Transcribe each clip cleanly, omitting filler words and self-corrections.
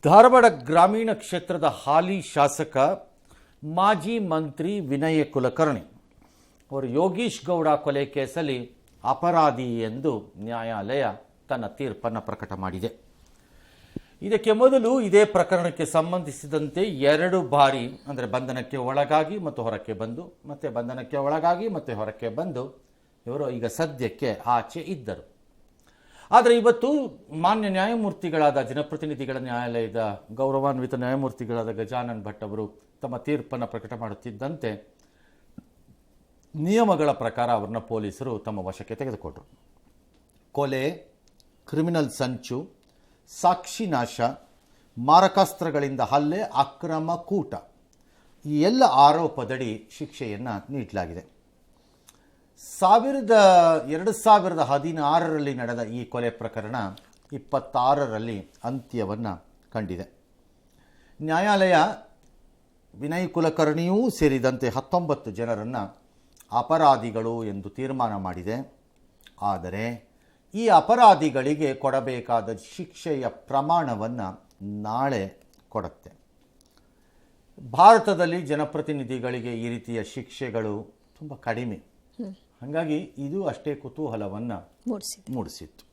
ಧಾರವಾಡ ಗ್ರಾಮೀಣ ಕ್ಷೇತ್ರದ ಹಾಲಿ ಶಾಸಕ ಮಾಜಿ ಮಂತ್ರಿ ವಿನಯ ಕುಲಕರ್ಣಿ ಅವರು ಯೋಗೀಶ್ ಗೌಡ ಕೊಲೆ ಕೇಸಲ್ಲಿ ಅಪರಾಧಿ ಎಂದು ನ್ಯಾಯಾಲಯ ತನ್ನ ತೀರ್ಪನ್ನು ಪ್ರಕಟ ಮಾಡಿದೆ. ಇದಕ್ಕೆ ಮೊದಲು ಇದೇ ಪ್ರಕರಣಕ್ಕೆ ಸಂಬಂಧಿಸಿದಂತೆ 2 ಬಾರಿ ಅಂದರೆ ಬಂಧನಕ್ಕೆ ಒಳಗಾಗಿ ಮತ್ತು ಹೊರಕ್ಕೆ ಬಂದು ಮತ್ತೆ ಬಂಧನಕ್ಕೆ ಒಳಗಾಗಿ ಮತ್ತೆ ಹೊರಕ್ಕೆ ಬಂದು ಇವರು ಈಗ ಸದ್ಯಕ್ಕೆ ಆಚೆ ಇದ್ದರು. ಆದರೆ ಇವತ್ತು ಮಾನ್ಯ ನ್ಯಾಯಮೂರ್ತಿಗಳಾದ ಜನಪ್ರತಿನಿಧಿಗಳ ನ್ಯಾಯಾಲಯದ ಗೌರವಾನ್ವಿತ ನ್ಯಾಯಮೂರ್ತಿಗಳಾದ ಗಜಾನನ್ ಭಟ್ ಅವರು ತಮ್ಮ ತೀರ್ಪನ್ನು ಪ್ರಕಟ ಮಾಡುತ್ತಿದ್ದಂತೆ ನಿಯಮಗಳ ಪ್ರಕಾರ ಅವರನ್ನ ಪೊಲೀಸರು ತಮ್ಮ ವಶಕ್ಕೆ ತೆಗೆದುಕೊಂಡರು. ಕೊಲೆ, ಕ್ರಿಮಿನಲ್ ಸಂಚು, ಸಾಕ್ಷಿ ನಾಶ, ಮಾರಕಾಸ್ತ್ರಗಳಿಂದ ಹಲ್ಲೆ, ಅಕ್ರಮ ಕೂಟ ಈ ಎಲ್ಲ ಆರೋಪದಡಿ ಶಿಕ್ಷೆಯನ್ನು ನೀಡಲಾಗಿದೆ. 2016ರಲ್ಲಿ ನಡೆದ ಈ ಕೊಲೆ ಪ್ರಕರಣ 26ರಲ್ಲಿ ಅಂತ್ಯವನ್ನು ಕಂಡಿದೆ. ನ್ಯಾಯಾಲಯ ವಿನಯ್ ಕುಲಕರ್ಣಿಯೂ ಸೇರಿದಂತೆ 19 ಜನರನ್ನು ಅಪರಾಧಿಗಳು ಎಂದು ತೀರ್ಮಾನ ಮಾಡಿದೆ. ಆದರೆ ಈ ಅಪರಾಧಿಗಳಿಗೆ ಕೊಡಬೇಕಾದ ಶಿಕ್ಷೆಯ ಪ್ರಮಾಣವನ್ನು ನಾಳೆ ಕೊಡುತ್ತೆ. ಭಾರತದಲ್ಲಿ ಜನಪ್ರತಿನಿಧಿಗಳಿಗೆ ಈ ರೀತಿಯ ಶಿಕ್ಷೆಗಳು ತುಂಬ ಕಡಿಮೆ. ಹಾಗಾಗಿ ಇದು ಅಷ್ಟೇ ಕುತೂಹಲವನ್ನು ಮೂಡಿಸಿತ್ತು.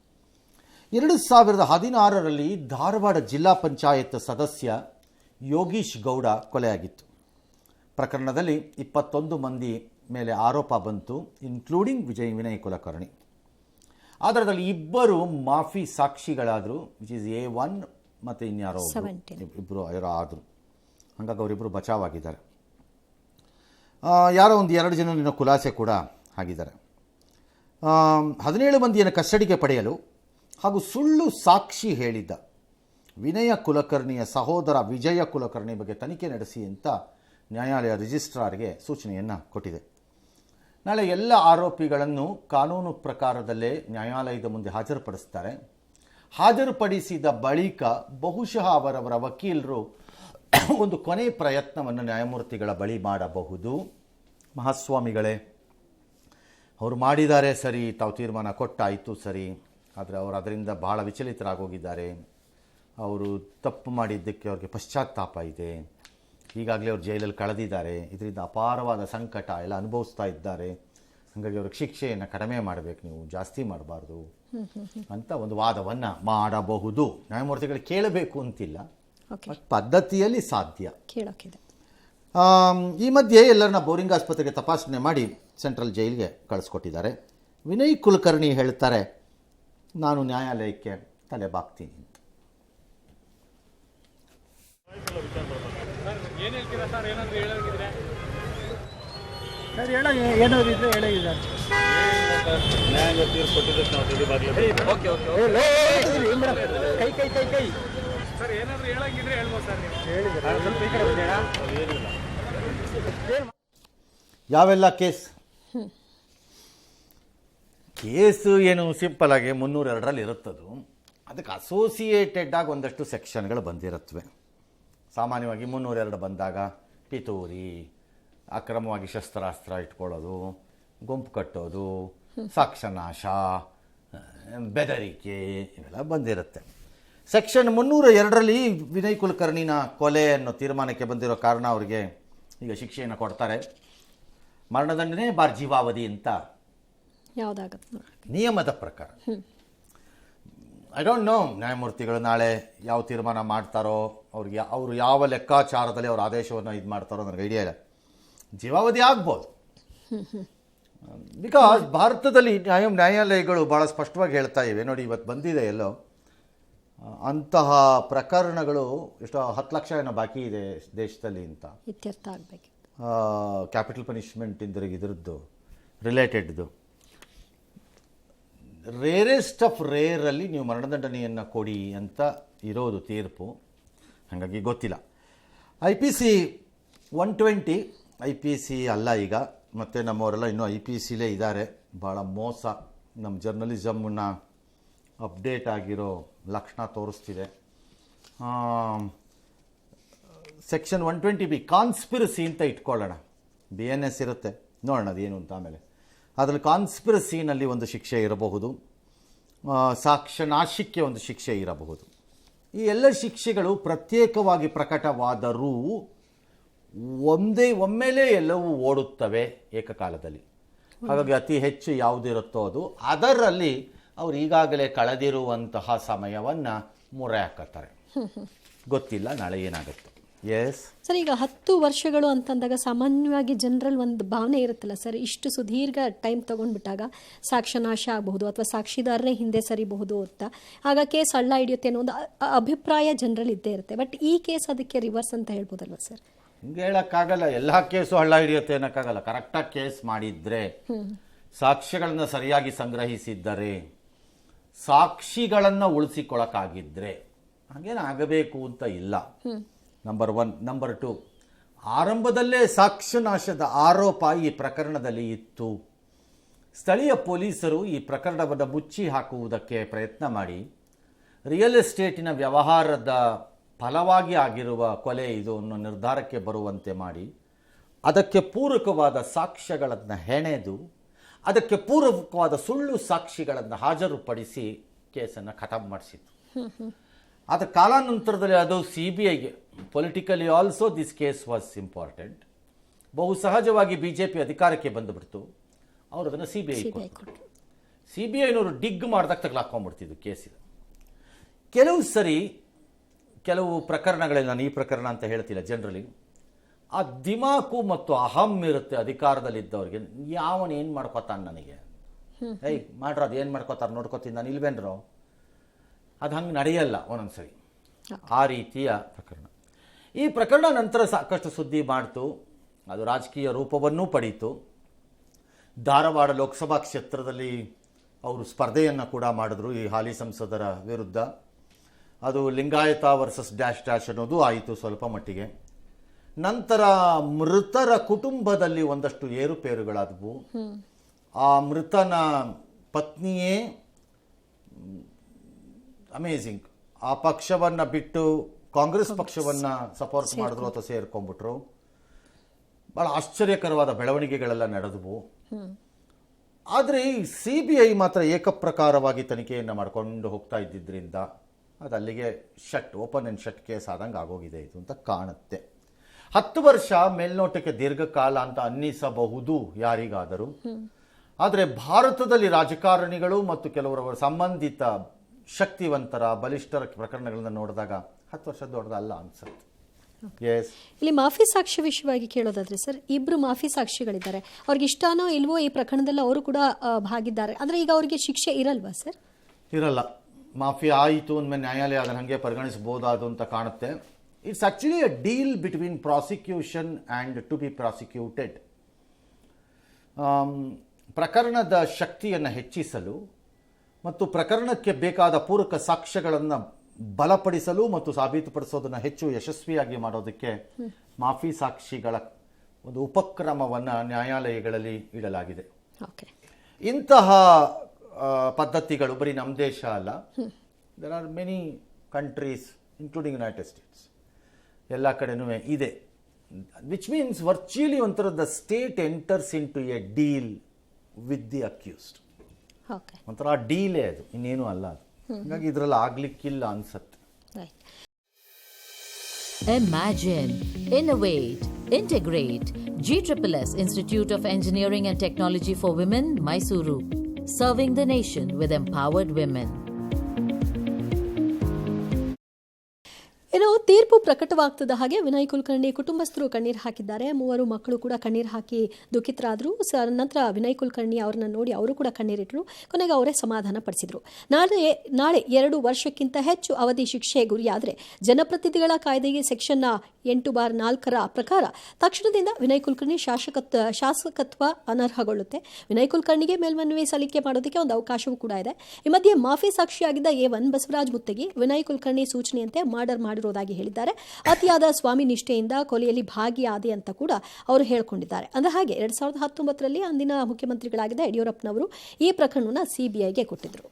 2016ರಲ್ಲಿ ಧಾರವಾಡ ಜಿಲ್ಲಾ ಪಂಚಾಯತ್ ಸದಸ್ಯ ಯೋಗೀಶ್ ಗೌಡ ಕೊಲೆಯಾಗಿತ್ತು. ಪ್ರಕರಣದಲ್ಲಿ 21 ಮಂದಿ ಮೇಲೆ ಆರೋಪ ಬಂತು, ಇನ್ಕ್ಲೂಡಿಂಗ್ ವಿನಯ್ ಕುಲಕರ್ಣಿ. ಅದರಲ್ಲಿ 2 ಮಾಫಿ ಸಾಕ್ಷಿಗಳಾದರು, ವಿಚ್ ಇಸ್ A1 ಮತ್ತು ಇನ್ಯಾರೋ ಇಬ್ಬರು ಆದರು. ಹಾಗಾಗಿ ಅವರಿಬ್ಬರು ಬಚಾವಾಗಿದ್ದಾರೆ. ಯಾರೋ ಒಂದು 2 ಜನ ಖುಲಾಸೆ ಕೂಡ ಆಗಿದ್ದಾರೆ. 17 ಮಂದಿಯನ್ನು ಕಸ್ಟಡಿಗೆ ಪಡೆಯಲು ಹಾಗೂ ಸುಳ್ಳು ಸಾಕ್ಷಿ ಹೇಳಿದ್ದ ವಿನಯ ಕುಲಕರ್ಣಿಯ ಸಹೋದರ ವಿಜಯ ಕುಲಕರ್ಣಿ ಬಗ್ಗೆ ತನಿಖೆ ನಡೆಸಿ ಅಂತ ನ್ಯಾಯಾಲಯ ರಿಜಿಸ್ಟ್ರಾರ್ಗೆ ಸೂಚನೆಯನ್ನು ಕೊಟ್ಟಿದೆ. ನಾಳೆ ಎಲ್ಲ ಆರೋಪಿಗಳನ್ನು ಕಾನೂನು ಪ್ರಕಾರದಲ್ಲೇ ನ್ಯಾಯಾಲಯದ ಮುಂದೆ ಹಾಜರುಪಡಿಸ್ತಾರೆ. ಹಾಜರುಪಡಿಸಿದ ಬಳಿಕ ಬಹುಶಃ ಅವರವರ ವಕೀಲರು ಒಂದು ಕೊನೆ ಪ್ರಯತ್ನವನ್ನು ನ್ಯಾಯಮೂರ್ತಿಗಳ ಬಳಿ ಮಾಡಬಹುದು. ಮಹಾಸ್ವಾಮಿಗಳೇ, ಅವರು ಮಾಡಿದ್ದಾರೆ ಸರಿ, ತಾವು ತೀರ್ಮಾನ ಕೊಟ್ಟಾಯಿತು ಸರಿ, ಆದರೆ ಅವರು ಅದರಿಂದ ಬಹಳ ವಿಚಲಿತರಾಗೋಗಿದ್ದಾರೆ. ಅವರು ತಪ್ಪು ಮಾಡಿದ್ದಕ್ಕೆ ಅವ್ರಿಗೆ ಪಶ್ಚಾತ್ತಾಪ ಇದೆ. ಈಗಾಗಲೇ ಅವರು ಜೈಲಲ್ಲಿ ಕಳೆದಿದ್ದಾರೆ. ಇದರಿಂದ ಅಪಾರವಾದ ಸಂಕಟ ಎಲ್ಲ ಅನುಭವಿಸ್ತಾ ಇದ್ದಾರೆ. ಹಾಗಾಗಿ ಅವ್ರಿಗೆ ಶಿಕ್ಷೆಯನ್ನು ಕಡಿಮೆ ಮಾಡಬೇಕು, ನೀವು ಜಾಸ್ತಿ ಮಾಡಬಾರ್ದು ಅಂತ ಒಂದು ವಾದವನ್ನು ಮಾಡಬಹುದು. ನ್ಯಾಯಮೂರ್ತಿಗಳು ಕೇಳಬೇಕು ಅಂತಿಲ್ಲ, ಪದ್ಧತಿಯಲ್ಲಿ ಸಾಧ್ಯ. ಈ ಮಧ್ಯೆ ಎಲ್ಲರನ್ನ ಬೋರಿಂಗ್ ಆಸ್ಪತ್ರೆಗೆ ತಪಾಸಣೆ ಮಾಡಿ ಸೆಂಟ್ರಲ್ ಜೈಲಿಗೆ ಕಳಿಸ್ಕೊಟ್ಟಿದ್ದಾರೆ. ವಿನಯ್ ಕುಲಕರ್ಣಿ ಹೇಳ್ತಾರೆ, ನಾನು ನ್ಯಾಯಾಲಯಕ್ಕೆ ತಲೆ ಬಾಗ್ತೀನಿ ಅಂತ. ಯಾವೆಲ್ಲ ಕೇಸು ಏನು ಸಿಂಪಲ್ ಆಗಿ 302ರಲ್ಲಿ ಇರುತ್ತದು. ಅದಕ್ಕೆ ಅಸೋಸಿಯೇಟೆಡ್ ಆಗಿ ಒಂದಷ್ಟು ಸೆಕ್ಷನ್ಗಳು ಬಂದಿರುತ್ತವೆ. ಸಾಮಾನ್ಯವಾಗಿ 302 ಬಂದಾಗ ಪಿತೂರಿ, ಅಕ್ರಮವಾಗಿ ಶಸ್ತ್ರಾಸ್ತ್ರ ಇಟ್ಕೊಳ್ಳೋದು, ಗುಂಪು ಕಟ್ಟೋದು, ಸಾಕ್ಷ್ಯನಾಶ, ಬೆದರಿಕೆ ಇವೆಲ್ಲ ಬಂದಿರುತ್ತೆ. ಸೆಕ್ಷನ್ 302ರಲ್ಲಿ ವಿನಯ್ ಕುಲಕರ್ಣಿನ ಕೊಲೆ ಅನ್ನೋ ತೀರ್ಮಾನಕ್ಕೆ ಬಂದಿರೋ ಕಾರಣ ಅವರಿಗೆ ಈಗ ಶಿಕ್ಷೆಯನ್ನು ಕೊಡ್ತಾರೆ. ಮರಣದಂಡನೆ ಬಾರ್ ಜೀವಾವಧಿ ಅಂತ ನಿಯಮದ ಪ್ರಕಾರ. ಐ ಡೋಂಟ್ ನೋ ನ್ಯಾಯಮೂರ್ತಿಗಳು ನಾಳೆ ಯಾವ ತೀರ್ಮಾನ ಮಾಡ್ತಾರೋ, ಅವರು ಯಾವ ಲೆಕ್ಕಾಚಾರದಲ್ಲಿ ಅವ್ರ ಆದೇಶವನ್ನು ಇದು ಮಾಡ್ತಾರೋ ನನಗೆ ಐಡಿಯಾ ಇಲ್ಲ. ಜೀವಾವಧಿ ಆಗ್ಬೋದು. ಬಿಕಾಸ್ ಭಾರತದಲ್ಲಿ ನ್ಯಾಯಾಲಯಗಳು ಭಾಳ ಸ್ಪಷ್ಟವಾಗಿ ಹೇಳ್ತಾ ಇವೆ ನೋಡಿ, ಇವತ್ತು ಬಂದಿದೆ ಎಲ್ಲೋ ಅಂತಹ ಪ್ರಕರಣಗಳು ಎಷ್ಟೋ 10 ಲಕ್ಷ ಏನೋ ಬಾಕಿ ಇದೆ ದೇಶದಲ್ಲಿ ಅಂತ. ಕ್ಯಾಪಿಟಲ್ ಪನಿಷ್ಮೆಂಟ್ ಇದ್ರದ್ದು ರಿಲೇಟೆಡ್ದು ರೇರೆಸ್ಟ್ ಆಫ್ ರೇರಲ್ಲಿ ನೀವು ಮರಣದಂಡನೆಯನ್ನು ಕೊಡಿ ಅಂತ ಇರೋದು ತೀರ್ಪು. ಹಾಗಾಗಿ ಗೊತ್ತಿಲ್ಲ. IPC 120 IPC ಅಲ್ಲ ಈಗ, ಮತ್ತು ನಮ್ಮವರೆಲ್ಲ ಇನ್ನೂ IPCಲೇ ಇದ್ದಾರೆ. ಭಾಳ ಮೋಸ, ನಮ್ಮ ಜರ್ನಲಿಸಮ್ನ ಅಪ್ಡೇಟ್ ಆಗಿರೋ ಲಕ್ಷಣ ತೋರಿಸ್ತಿದೆ. ಸೆಕ್ಷನ್ 120B ಕಾನ್ಸ್ಪಿರಸಿ ಅಂತ ಇಟ್ಕೊಳ್ಳೋಣ. BNS ಇರುತ್ತೆ, ನೋಡೋಣ ಅದೇನು ಅಂತ ಆಮೇಲೆ. ಅದರಲ್ಲಿ ಕಾನ್ಸ್ಪಿರಸಿನಲ್ಲಿ ಒಂದು ಶಿಕ್ಷೆ ಇರಬಹುದು, ಸಾಕ್ಷ್ಯನಾಶಕ್ಕೆ ಒಂದು ಶಿಕ್ಷೆ ಇರಬಹುದು. ಈ ಎಲ್ಲ ಶಿಕ್ಷೆಗಳು ಪ್ರತ್ಯೇಕವಾಗಿ ಪ್ರಕಟವಾದರೂ ಒಮ್ಮೆಲೇ ಎಲ್ಲವೂ ಓಡುತ್ತವೆ ಏಕಕಾಲದಲ್ಲಿ. ಹಾಗಾಗಿ ಅತಿ ಹೆಚ್ಚು ಯಾವುದಿರುತ್ತೋ ಅದು, ಅದರಲ್ಲಿ ಅವರು ಈಗಾಗಲೇ ಕಳೆದಿರುವಂತಹ ಸಮಯವನ್ನು ಮೊರೆ ಹಾಕತ್ತಾರೆ. ಗೊತ್ತಿಲ್ಲ ನಾಳೆ ಏನಾಗುತ್ತೆ. ಎಸ್ ಸರ್, ಈಗ 10 ವರ್ಷಗಳು ಅಂತಂದಾಗ ಸಾಮಾನ್ಯವಾಗಿ ಜನರಲ್ಲಿ ಒಂದು ಭಾವನೆ ಇರುತ್ತಲ್ಲ ಸರ್, ಇಷ್ಟು ಸುದೀರ್ಘ ಟೈಮ್ ತೊಗೊಂಡ್ಬಿಟ್ಟಾಗ ಸಾಕ್ಷ್ಯನಾಶ ಆಗಬಹುದು ಅಥವಾ ಸಾಕ್ಷಿದಾರರೇ ಹಿಂದೆ ಸರಿಬಹುದು ಅಂತ, ಆಗ ಕೇಸ್ ಹಳ್ಳ ಹಿಡಿಯುತ್ತೆ ಅನ್ನೋ ಒಂದು ಅಭಿಪ್ರಾಯ ಜನರಲ್ಲಿ ಇದ್ದೇ ಇರುತ್ತೆ. ಬಟ್ ಈ ಕೇಸ್ ಅದಕ್ಕೆ ರಿವರ್ಸ್ ಅಂತ ಹೇಳ್ಬೋದಲ್ವ ಸರ್? ಹಿಂಗೆ ಹೇಳೋಕ್ಕಾಗಲ್ಲ. ಎಲ್ಲ ಕೇಸು ಹಳ್ಳ ಹಿಡಿಯುತ್ತೆ ಅನ್ನೋಕ್ಕಾಗಲ್ಲ. ಕರೆಕ್ಟಾಗಿ ಕೇಸ್ ಮಾಡಿದ್ರೆ, ಸಾಕ್ಷ್ಯಗಳನ್ನು ಸರಿಯಾಗಿ ಸಂಗ್ರಹಿಸಿದ್ದರೆ, ಸಾಕ್ಷಿಗಳನ್ನು ಉಳಿಸಿಕೊಳ್ಳಕ್ಕಾಗಿದ್ರೆ ಹಾಗೇನು ಆಗಬೇಕು ಅಂತ ಇಲ್ಲ. ನಂಬರ್ 1. ನಂಬರ್ 2, ಆರಂಭದಲ್ಲೇ ಸಾಕ್ಷ್ಯನಾಶದ ಆರೋಪ ಈ ಪ್ರಕರಣದಲ್ಲಿ ಇತ್ತು. ಸ್ಥಳೀಯ ಪೊಲೀಸರು ಈ ಪ್ರಕರಣವನ್ನು ಮುಚ್ಚಿ ಹಾಕುವುದಕ್ಕೆ ಪ್ರಯತ್ನ ಮಾಡಿ, ರಿಯಲ್ ಎಸ್ಟೇಟಿನ ವ್ಯವಹಾರದ ಫಲವಾಗಿ ಆಗಿರುವ ಕೊಲೆ ಇದು ಅನ್ನೋ ನಿರ್ಧಾರಕ್ಕೆ ಬರುವಂತೆ ಮಾಡಿ, ಅದಕ್ಕೆ ಪೂರಕವಾದ ಸಾಕ್ಷ್ಯಗಳನ್ನು ಹೆಣೆದು, ಅದಕ್ಕೆ ಪೂರಕವಾದ ಸುಳ್ಳು ಸಾಕ್ಷಿಗಳನ್ನು ಹಾಜರುಪಡಿಸಿ ಕೇಸನ್ನು ಖತಮ್ ಮಾಡಿಸಿತ್ತು. ಆದ ಕಾಲಾನಂತರದಲ್ಲಿ ಅದು CBIಗೆ, politically also this case was important. ಬಹು ಸಹಜವಾಗಿ BJP ಅಧಿಕಾರಕ್ಕೆ ಬಂದುಬಿಡ್ತು. ಅವರು ಅದನ್ನು CBI ಕೊಟ್ಟರು. CBIನವರು ಡಿಗ್ ಮಾಡಿದಾಗ ತಗಲಾಕೊಂಡ್ಬಿಡ್ತಿದ್ದು ಕೇಸಿದೆ. ಕೆಲವು ಪ್ರಕರಣಗಳಲ್ಲಿ, ನಾನು ಈ ಪ್ರಕರಣ ಅಂತ ಹೇಳ್ತಿಲ್ಲ, ಜನರಲಿ ಆ ದಿಮಾಕು ಮತ್ತು ಅಹಂ ಇರುತ್ತೆ ಅಧಿಕಾರದಲ್ಲಿದ್ದವ್ರಿಗೆ. ಯಾವನು ಏನು ಮಾಡ್ಕೋತಾನೆ ನನಗೆ, ಮಾಡ್ರ ಅದು ಏನು ಮಾಡ್ಕೋತಾರೆ ನೋಡ್ಕೋತೀನಿ ನಾನು, ಇಲ್ವೇನ್ರೋ, ಅದು ಹಂಗೆ ನಡೆಯಲ್ಲ ಒಂದೊಂದ್ಸರಿ. ಆ ರೀತಿಯ ಪ್ರಕರಣ. ಈ ಪ್ರಕರಣ ನಂತರ ಸಾಕಷ್ಟು ಸುದ್ದಿ ಮಾಡ್ತು, ಅದು ರಾಜಕೀಯ ರೂಪವನ್ನೂ ಪಡೀತು. ಧಾರವಾಡ ಲೋಕಸಭಾ ಕ್ಷೇತ್ರದಲ್ಲಿ ಅವರು ಸ್ಪರ್ಧೆಯನ್ನು ಕೂಡ ಮಾಡಿದ್ರು ಈ ಹಾಲಿ ಸಂಸದರ ವಿರುದ್ಧ. ಅದು ಲಿಂಗಾಯತ ವರ್ಸಸ್ ಡ್ಯಾಶ್ ಅನ್ನೋದು ಆಯಿತು ಸ್ವಲ್ಪ ಮಟ್ಟಿಗೆ. ನಂತರ ಮೃತರ ಕುಟುಂಬದಲ್ಲಿ ಒಂದಷ್ಟು ಏರುಪೇರುಗಳಾದವು. ಆ ಮೃತನ ಪತ್ನಿಯೇ ಅಮೇಝಿಂಗ್, ಆ ಪಕ್ಷವನ್ನು ಬಿಟ್ಟು ಕಾಂಗ್ರೆಸ್ ಪಕ್ಷವನ್ನು ಸಪೋರ್ಟ್ ಮಾಡಿದ್ರು ಅಥವಾ ಸೇರ್ಕೊಂಡ್ಬಿಟ್ರು. ಭಾಳ ಆಶ್ಚರ್ಯಕರವಾದ ಬೆಳವಣಿಗೆಗಳೆಲ್ಲ ನಡೆದವು. ಆದರೆ ಈ CBI ಮಾತ್ರ ಏಕಪ್ರಕಾರವಾಗಿ ತನಿಖೆಯನ್ನು ಮಾಡಿಕೊಂಡು ಹೋಗ್ತಾ ಇದ್ದಿದ್ದರಿಂದ ಅದು ಅಲ್ಲಿಗೆ ಓಪನ್ ಆ್ಯಂಡ್ ಶಟ್ ಕೇಸ್ ಆದಂಗೆ ಆಗೋಗಿದೆ ಇದು ಅಂತ ಕಾಣುತ್ತೆ. 10 ವರ್ಷ ಮೇಲ್ನೋಟಕ್ಕೆ ದೀರ್ಘಕಾಲ ಅಂತ ಅನ್ನಿಸಬಹುದು ಯಾರಿಗಾದರೂ. ಆದರೆ ಭಾರತದಲ್ಲಿ ರಾಜಕಾರಣಿಗಳು ಮತ್ತು ಕೆಲವರ ಸಂಬಂಧಿತ ಶಕ್ತಿವಂತರ ಬಲಿಷ್ಠರ ಪ್ರಕರಣಗಳನ್ನ ನೋಡಿದಾಗ 10 ವರ್ಷ ದೊಡ್ಡದಲ್ಲ ಅನ್ಸುತ್ತೆ. ಇಲ್ಲಿ ಮಾಫಿ ಸಾಕ್ಷಿ ವಿಷಯವಾಗಿ ಕೇಳೋದಾದ್ರೆ ಸರ್, 2 ಮಾಫಿ ಸಾಕ್ಷಿಗಳಿದ್ದಾರೆ. ಅವ್ರಿಗೆ ಇಷ್ಟನೋ ಇಲ್ವೋ ಈ ಪ್ರಕರಣದಲ್ಲಿ ಅವರು ಕೂಡ ಭಾಗಿದ್ದಾರೆ. ಆದರೆ ಈಗ ಅವರಿಗೆ ಶಿಕ್ಷೆ ಇರಲ್ವಾ ಸರ್? ಇರಲ್ಲ. ಮಾಫಿ ಆಯಿತು ಅಂದಮೇಲೆ ನ್ಯಾಯಾಲಯ ಅದನ್ನು ಹಾಗೆ ಪರಿಗಣಿಸಬಹುದಾದು ಅಂತ ಕಾಣುತ್ತೆ. It's actually a deal between prosecution and to be prosecuted. ಪ್ರಕರಣದ ಶಕ್ತಿಯನ್ನು ಹೆಚ್ಚಿಸಲು ಮತ್ತು ಪ್ರಕರಣಕ್ಕೆ ಬೇಕಾದ ಪೂರಕ ಸಾಕ್ಷ್ಯಗಳನ್ನು ಬಲಪಡಿಸಲು ಮತ್ತು ಸಾಬೀತುಪಡಿಸೋದನ್ನು ಹೆಚ್ಚು ಯಶಸ್ವಿಯಾಗಿ ಮಾಡೋದಕ್ಕೆ ಮಾಫಿ ಸಾಕ್ಷಿಗಳ ಒಂದು ಉಪಕ್ರಮವನ್ನು ನ್ಯಾಯಾಲಯಗಳಲ್ಲಿ ಇಡಲಾಗಿದೆ. ಇಂತಹ ಪದ್ಧತಿಗಳು ಬರೀ ನಮ್ಮ ದೇಶ ಅಲ್ಲ, there are many countries including United States, ಎಲ್ಲ ಕಡೆನೂ ಇದೆ. ವಿಚ್ ಮೀನ್ಸ್ ವರ್ಚುಯಲಿ ಒಂಥರದ state enters into a deal with the accused. ಒಂಥರ ಡೀಲೇ ಅದು, ಇನ್ನೇನು ಅಲ್ಲ ಅದು. ಹಾಗಾಗಿ ಇದರಲ್ಲಿ ಆಗ್ಲಿಕ್ಕಿಲ್ಲ ಅನ್ಸತ್ತೆ. Imagine, innovate, integrate. GSSS Institute of Engineering and Technology for Women, Mysuru. Serving the nation with empowered women. ಏನೋ ತೀರ್ಪು ಪ್ರಕಟವಾಗ್ತದ ಹಾಗೆ ವಿನಯ್ ಕುಲಕರ್ಣಿ ಕುಟುಂಬಸ್ಥರು ಕಣ್ಣೀರು ಹಾಕಿದ್ದಾರೆ. 3 ಮಕ್ಕಳು ಕೂಡ ಕಣ್ಣೀರು ಹಾಕಿ ದುಃಖಿತರಾದರು. ನಂತರ ವಿನಯ್ ಕುಲಕರ್ಣಿ ಅವ್ರನ್ನ ನೋಡಿ ಅವರು ಕೂಡ ಕಣ್ಣೀರಿಟ್ಟರು. ಕೊನೆಗೆ ಅವರೇ ಸಮಾಧಾನ ಪಡಿಸಿದರು. ನಾಳೆ 2 ವರ್ಷಕ್ಕಿಂತ ಹೆಚ್ಚು ಅವಧಿ ಶಿಕ್ಷೆ ಗುರಿಯಾದರೆ ಜನಪ್ರತಿನಿಧಿಗಳ ಕಾಯ್ದೆಗೆ ಸೆಕ್ಷನ್ 8/4 ಪ್ರಕಾರ ತಕ್ಷಣದಿಂದ ವಿನಯ್ ಕುಲಕರ್ಣಿ ಶಾಸಕತ್ವ ಅನರ್ಹಗೊಳ್ಳುತ್ತೆ. ವಿನಯ್ ಕುಲಕರ್ಣಿಗೆ ಮೇಲ್ಮನವಿ ಸಲ್ಲಿಕೆ ಮಾಡೋದಕ್ಕೆ ಒಂದು ಅವಕಾಶವೂ ಕೂಡ ಇದೆ. ಈ ಮಧ್ಯೆ ಮಾಫಿ ಸಾಕ್ಷಿಯಾಗಿದ್ದ A1 ಬಸವರಾಜ್ ಮುತ್ತಗಿ ವಿನಯ್ ಕುಲಕರ್ಣಿ ಸೂಚನೆಯಂತೆ ಮರ್ಡರ್ ಮಾಡಿರೋದಾಗಿ ಹೇಳಿದ್ದಾರೆ. ಅತಿಯಾದ ಸ್ವಾಮಿ ನಿಷ್ಠೆಯಿಂದ ಕೊಲೆಯಲ್ಲಿ ಭಾಗಿಯಾದೆ ಅಂತ ಕೂಡ ಅವರು ಹೇಳಿಕೊಂಡಿದ್ದಾರೆ. ಅಂದ ಹಾಗೆ 2019ರಲ್ಲಿ ಅಂದಿನ ಮುಖ್ಯಮಂತ್ರಿಗಳಾಗಿದ್ದ ಯಡಿಯೂರಪ್ಪನವರು ಈ ಪ್ರಕರಣವನ್ನು CBIಗೆ ಕೊಟ್ಟಿದ್ರು.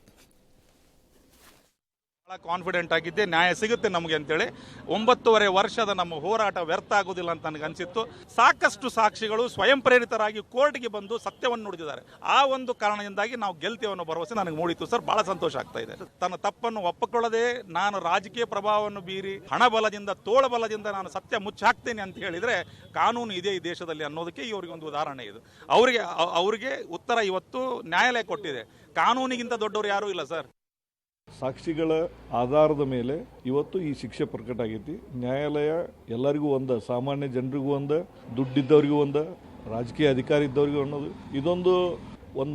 ಬಹಳ ಕಾನ್ಫಿಡೆಂಟ್ ಆಗಿದ್ದೆ ನ್ಯಾಯ ಸಿಗುತ್ತೆ ನಮಗೆ ಅಂತೇಳಿ. 9.5 ವರ್ಷದ ನಮ್ಮ ಹೋರಾಟ ವ್ಯರ್ಥ ಆಗೋದಿಲ್ಲ ಅಂತ ನನಗೆ ಅನಿಸಿತ್ತು. ಸಾಕಷ್ಟು ಸಾಕ್ಷಿಗಳು ಸ್ವಯಂ ಪ್ರೇರಿತರಾಗಿ ಕೋರ್ಟ್ಗೆ ಬಂದು ಸತ್ಯವನ್ನು ನುಡಿದಿದ್ದಾರೆ. ಆ ಒಂದು ಕಾರಣದಿಂದಾಗಿ ನಾವು ಗೆಲ್ತೇವೆ ಅನ್ನೋ ಭರವಸೆ ನನಗೆ ಮೂಡಿತ್ತು ಸರ್. ಬಹಳ ಸಂತೋಷ ಆಗ್ತಾ ಇದೆ. ತನ್ನ ತಪ್ಪನ್ನು ಒಪ್ಪಿಕೊಳ್ಳದೆ ನಾನು ರಾಜಕೀಯ ಪ್ರಭಾವವನ್ನು ಬೀರಿ ಹಣಬಲದಿಂದ ತೋಳಬಲದಿಂದ ನಾನು ಸತ್ಯ ಮುಚ್ಚಾಕ್ತೇನೆ ಅಂತ ಹೇಳಿದ್ರೆ ಕಾನೂನು ಇದೆ ಈ ದೇಶದಲ್ಲಿ ಅನ್ನೋದಕ್ಕೆ ಇವರಿಗೆ ಒಂದು ಉದಾಹರಣೆ ಇದು. ಅವರಿಗೆ ಉತ್ತರ ಇವತ್ತು ನ್ಯಾಯಾಲಯ ಕೊಟ್ಟಿದೆ. ಕಾನೂನಿಗಿಂತ ದೊಡ್ಡವರು ಯಾರೂ ಇಲ್ಲ ಸರ್. ಸಾಕ್ಷಿಗಳ ಆಧಾರದ ಮೇಲೆ ಇವತ್ತು ಈ ಶಿಕ್ಷೆ ಪ್ರಕಟ ಆಗೈತಿ. ನ್ಯಾಯಾಲಯ ಎಲ್ಲರಿಗೂ ಒಂದ, ಸಾಮಾನ್ಯ ಜನರಿಗೂ ಒಂದ, ದುಡ್ಡಿದ್ದವ್ರಿಗೂ ಒಂದ, ರಾಜಕೀಯ ಅಧಿಕಾರಿ ಇದ್ದವ್ರಿಗೂ ಅನ್ನೋದು ಇದೊಂದು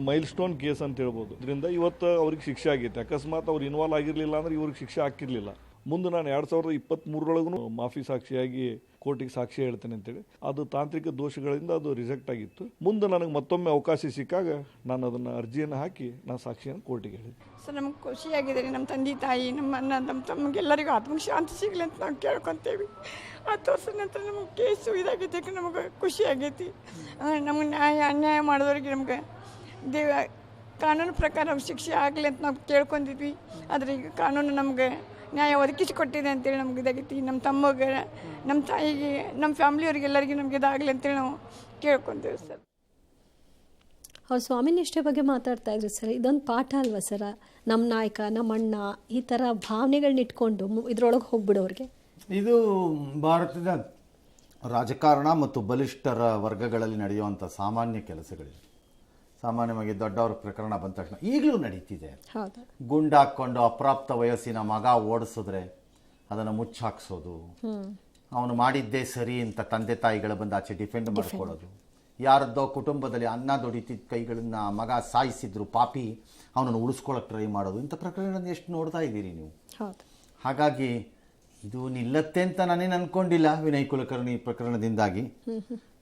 ಮೈಲ್ ಸ್ಟೋನ್ ಕೇಸ್ ಅಂತ ಹೇಳ್ಬೋದು. ಇದರಿಂದ ಇವತ್ತು ಅವ್ರಿಗೆ ಶಿಕ್ಷೆ ಆಗೈತೆ. ಅಕಸ್ಮಾತ್ ಅವ್ರು ಇನ್ವಾಲ್ವ್ ಆಗಿರಲಿಲ್ಲ ಅಂದ್ರೆ ಇವ್ರಿಗೆ ಶಿಕ್ಷೆ ಹಾಕಿರಲಿಲ್ಲ. ಮುಂದೆ ನಾನು 2023 ಮಾಫಿ ಸಾಕ್ಷಿಯಾಗಿ ಕೋರ್ಟಿಗೆ ಸಾಕ್ಷಿ ಹೇಳ್ತೇನೆ ಅಂತೇಳಿ ಅದು ತಾಂತ್ರಿಕ ದೋಷಗಳಿಂದ ಅದು ರಿಜೆಕ್ಟ್ ಆಗಿತ್ತು. ಮುಂದೆ ನನಗೆ ಮತ್ತೊಮ್ಮೆ ಅವಕಾಶ ಸಿಕ್ಕಾಗ ನಾನು ಅದನ್ನು ಅರ್ಜಿಯನ್ನು ಹಾಕಿ ನಾನು ಸಾಕ್ಷಿಯನ್ನು ಕೋರ್ಟಿಗೆ ಹೇಳಿದ್ದೆ. ಸರ್ ನಮ್ಗೆ ಖುಷಿಯಾಗಿದೆ ರೀ. ನಮ್ಮ ತಂದೆ ತಾಯಿ, ನಮ್ಮ ಅಣ್ಣ, ನಮ್ಮ ತಮ್ಗೆಲ್ಲರಿಗೂ ಆತ್ಮಶಾಂತಿ ಸಿಗಲಿ ಅಂತ ನಾವು ಕೇಳ್ಕೊತೇವೆ. 10 ವರ್ಷದ ನಂತರ ನಮಗೆ ಕೇಸು ಇದಾಗೈತೆ, ನಮಗೆ ಖುಷಿ ಆಗೈತಿ. ನಮಗೆ ಅನ್ಯಾಯ ಮಾಡಿದವ್ರಿಗೆ ನಮ್ಗೆ ಕಾನೂನು ಪ್ರಕಾರ ಶಿಕ್ಷೆ ಆಗಲಿ ಅಂತ ನಾವು ಕೇಳ್ಕೊಂಡಿದ್ವಿ. ಆದರೆ ಈಗ ಕಾನೂನು ನಮಗೆ ನ್ಯಾಯ ಒದಗಿಸಿಕೊಟ್ಟಿದೆ ಅಂತೇಳಿ ನಮ್ಗೆ ಇದಾಗೈತಿ. ನಮ್ಮ ತಮ್ಮಗೆ, ನಮ್ಮ ತಾಯಿಗೆ, ನಮ್ಮ ಫ್ಯಾಮ್ಲಿಯವ್ರಿಗೆ ಎಲ್ಲರಿಗೂ ನಮ್ಗೆ ಇದಾಗಲಿ ಅಂತೇಳಿ ನಾವು ಕೇಳ್ಕೊಂತೇವೆ ಸರ್. ಅವ್ರು ಸ್ವಾಮಿ ನಿಷ್ಠೆ ಬಗ್ಗೆ ಮಾತಾಡ್ತಾ ಇದ್ರು ಸರ್. ಇದೊಂದು ಪಾಠ ಅಲ್ವಾ ಸರ? ನಮ್ಮ ನಾಯಕ, ನಮ್ಮ ಅಣ್ಣ, ಈ ಥರ ಭಾವನೆಗಳನ್ನ ಇಟ್ಕೊಂಡು ಇದ್ರೊಳಗೆ ಹೋಗ್ಬಿಡೋರಿಗೆ. ಇದು ಭಾರತದ ರಾಜಕಾರಣ ಮತ್ತು ಬಲಿಷ್ಠರ ವರ್ಗಗಳಲ್ಲಿ ನಡೆಯುವಂಥ ಸಾಮಾನ್ಯ ಕೆಲಸಗಳಿವೆ. ಸಾಮಾನ್ಯವಾಗಿ ದೊಡ್ಡವ್ರ ಪ್ರಕರಣ ಬಂದ ತಕ್ಷಣ ಈಗಲೂ ನಡೀತಿದೆ. ಗುಂಡಾಕೊಂಡು ಅಪ್ರಾಪ್ತ ವಯಸ್ಸಿನ ಮಗ ಓಡಿಸಿದ್ರೆ ಅದನ್ನು ಮುಚ್ಚಾಕ್ಸೋದು, ಅವನು ಮಾಡಿದ್ದೇ ಸರಿ ಅಂತ ತಂದೆ ತಾಯಿಗಳ ಬಂದು ಆಚೆ ಡಿಫೆಂಡ್ ಮಾಡ್ಕೊಳ್ಳೋದು, ಯಾರದ್ದೋ ಕುಟುಂಬದಲ್ಲಿ ಅನ್ನ ದೊಡಿತಿದ್ದ ಕೈಗಳನ್ನ ಮಗ ಸಾಯಿಸಿದ್ರು ಪಾಪಿ ಅವನನ್ನು ಉಳಿಸ್ಕೊಳ್ಳೋಕೆ ಟ್ರೈ ಮಾಡೋದು, ಇಂಥ ಪ್ರಕರಣ ಎಷ್ಟು ನೋಡ್ತಾ ಇದ್ದೀರಿ ನೀವು. ಹಾಗಾಗಿ ಇದು ನಿಲ್ಲತ್ತೆ ಅಂತ ನಾನೇನು ಅಂದ್ಕೊಂಡಿಲ್ಲ ವಿನಯ್ ಕುಲಕರ್ಣಿ ಪ್ರಕರಣದಿಂದಾಗಿ.